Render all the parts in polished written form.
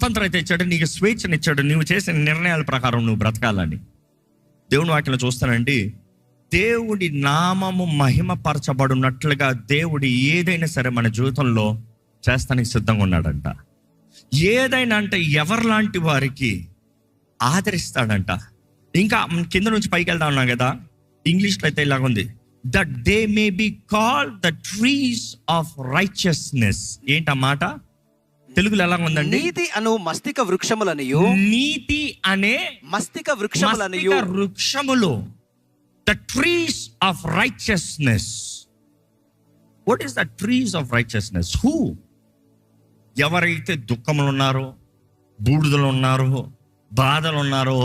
స్వతంత్రత ఇచ్చాడు, నీకు స్వేచ్ఛనిచ్చాడు, నువ్వు చేసిన నిర్ణయాల ప్రకారం నువ్వు బ్రతకాలని. దేవుని వాక్యంలో చూస్తానండి, దేవుడి నామము మహిమపరచబడినట్లుగా దేవుడు ఏదైనా సరే మన జీవితంలో చేస్తానికి సిద్ధంగా ఉన్నాడంట. ఏదైనా అంటే ఎవరిలాంటి వారికి ఆదరిస్తాడంట. ఇంకా కింద నుంచి పైకి వెళ్తా ఉన్నాం కదా, ఇంగ్లీష్లో అయితే ఇలాగ ఉంది, that they may be called the trees of righteousness. ఏంటన్నమాట? తెలుగులో ఎలా ఉందండి? నీతి అను మస్తిక వృక్షములనియు, నీతి అనే మస్తిక వృక్షములనియు, వృక్షములు, the trees of righteousness. What is the trees of righteousness? Who? ఎవరైతే దుఃఖములు ఉన్నారో, బూడిదలు ఉన్నారో, బాధలు ఉన్నారో,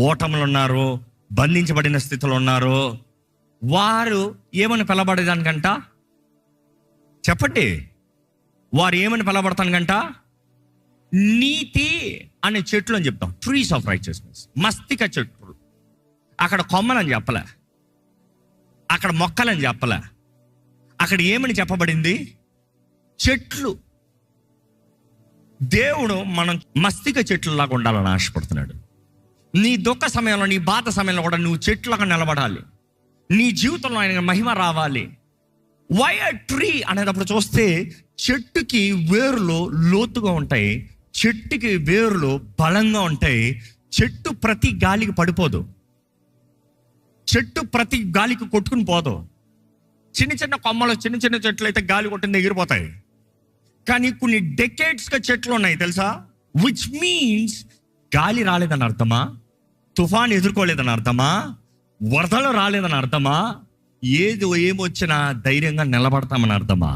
ఓటములు ఉన్నారో, బంధించబడిన స్థితిలో ఉన్నారో, వారు ఏమని పిలబడేదానికంట? చెప్పండి, వారు ఏమని పిలబడతానికంట? నీతి అనే చెట్లు అని చెప్తాం. ట్రీస్ ఆఫ్ రైచియస్నెస్, మస్తిక చెట్లు. అక్కడ కొమ్మలని చెప్పలే, అక్కడ మొక్కలని చెప్పలే, అక్కడ ఏమని చెప్పబడింది? చెట్లు. దేవుడు మనం మస్తిక చెట్లలాగా ఉండాలని ఆశపడుతున్నాడు. నీ దుఃఖ సమయంలో, నీ బాధ సమయంలో కూడా నువ్వు చెట్లుగా నిలబడాలి. నీ జీవితంలో ఆయన మహిమ రావాలి. వై అ ట్రీ అనేటప్పుడు చూస్తే చెట్టుకి వేర్లు లోతుగా ఉంటాయి, చెట్టుకి వేర్లు బలంగా ఉంటాయి. చెట్టు ప్రతి గాలికి పడిపోదు, చెట్టు ప్రతి గాలికి కొట్టుకుని పోదు. చిన్న చిన్న కొమ్మలు, చిన్న చిన్న చెట్లు అయితే గాలి కొట్టింది ఎగిరిపోతాయి. కానీ కొన్ని డెకేడ్స్గా చెట్లు ఉన్నాయి తెలుసా? విచ్ మీన్స్ గాలి రాలేదని అర్థమా? తుఫాన్ ఎదుర్కోలేదని అర్థమా? వరదలు రాలేదని అర్థమా? ఏమొచ్చినా ధైర్యంగా నిలబడతామని అర్థమా?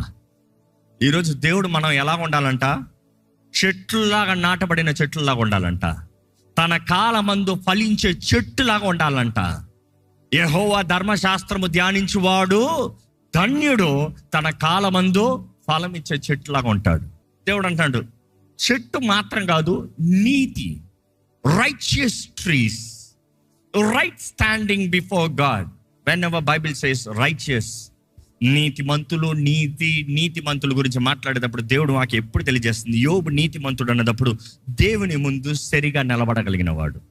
ఈరోజు దేవుడు మనం ఎలా ఉండాలంట? చెట్లులాగా, నాటబడిన చెట్లులాగా ఉండాలంట. తన కాలమందు ఫలించే చెట్టులాగా ఉండాలంట. యెహోవా ధర్మశాస్త్రము ధ్యానించువాడు ధన్యుడు, తన కాలమందు ఫలం ఇచ్చే చెట్టులాగా ఉంటాడు. దేవుడు అంటాడు, చెట్టు మాత్రం కాదు, నీతి, righteous trees, right standing before God. When ever Bible says righteous, నీతిమంతులు, నీతిమంతుల గురించి మాట్లాడేటప్పుడు దేవుడు మాకు ఎప్పుడు తెలియజేస్తుంది? యోబు నీతిమంతుడు అన్నప్పుడు దేవుని ముందు సరిగా నిలబడగలిగిన వాడు,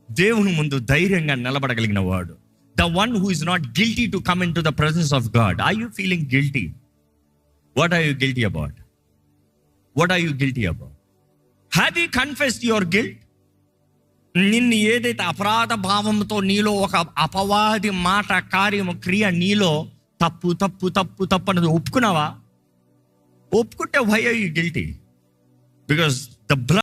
దేవుని ముందు ధైర్యంగా నిలబడగలిగిన వాడు. The one who is not guilty to come into the presence of God. Are you feeling guilty? What are you guilty about? What are you guilty about? Have you confessed your guilt? నిన్ను ఏదైతే అపరాధ భావంతో నీలో ఒక అపవాది మాట, కార్యము, క్రియ నీలో తప్పు తప్పు తప్పు తప్పు అన్నది ఒప్పుకున్నావా? ఒప్పుకుంటే why are you guilty? Because the blood